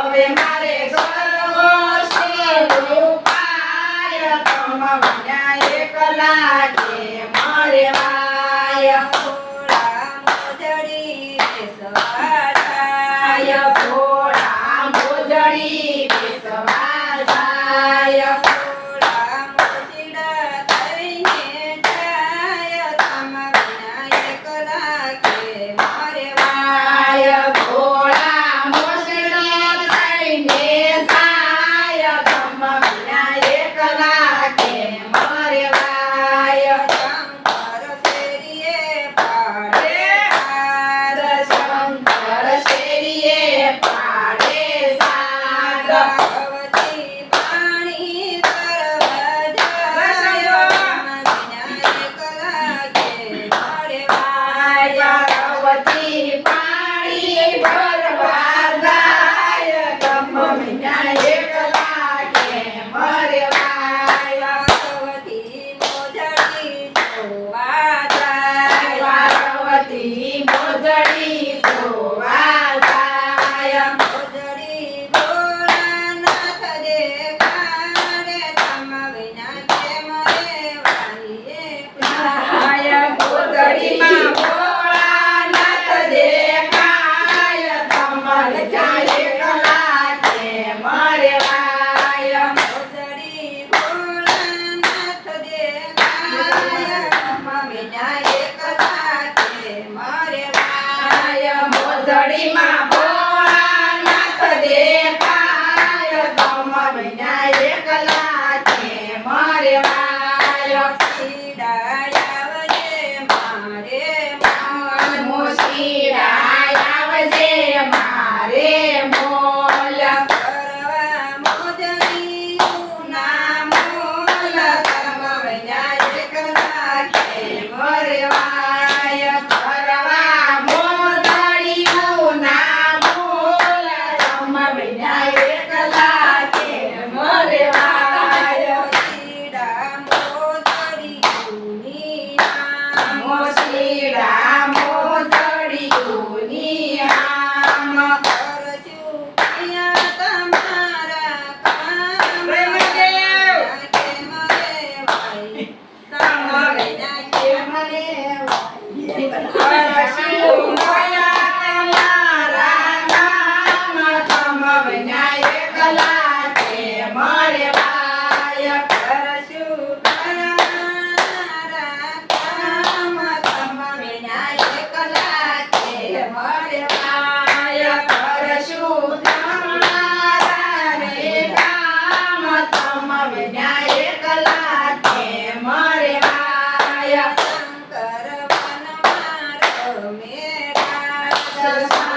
હવે મારે વિના એકલા કે મરે વાય ભોળા મોજડી બેસવા જાય ભોળા મોજડી બેસવા જાય ભોળા મોજડા થઈને જાય તમ વિના એકલા કે મરે વાય ભોળા મોજડી થઈને જાય તમ વિના એકલા કે મરે વાય શંકર શેરીએ પાડે હાર શંકર શેરીએ પાડે સાદ ભગવતી પાણી તરવા જાય વિના એકલા કે મરે વાય ભગવતી પાણી ભરવા જાય તમ વિના એકલા કે મરે વાય ભગવતી મોજડી જોવા જાય પાર્વતી મોજડી સોવા જાય મોજડી ભોળાનાથ દેખાડે તમ વિના કેમ રેવાય હાય મોજડીમાં ભોળાનાથ દેખાય તમ જાય એકલા કે મરે વાય મોજડી ભોળાનાથ દેખાય તમ વિના એકલા કે મરે વાય મોજડીમાં ભોળાનાથ દેખાય તમ વિના એકલા કે મરે વાય સીડાયાવજે મારે મન મોશીરાય આવજે મારે મોલ કરવા મોજડી ના મોલ તમ વિના એકલા કે મરે વાય કરવા મોજડીનું નામ મોલ તમ વિના એકલા કે મરે વાય સીડા મોજડી દુનિયા મોશીરા મોજડીઓની આમ કરશું ક્યાં તમારા કામ પ્રેમદેવ. કે મરે વાય તમ વિના કેમ કરશું માયા તમારા નામ તમ વિના એકલા કે મરે વાય કરશું તમારા કામ તમ વિના એકલા કે મરે વાય કરશું તમારા રે કામ તમ વિના એકલા કે મરે વાય શંકર વનમાં રમે રાસ.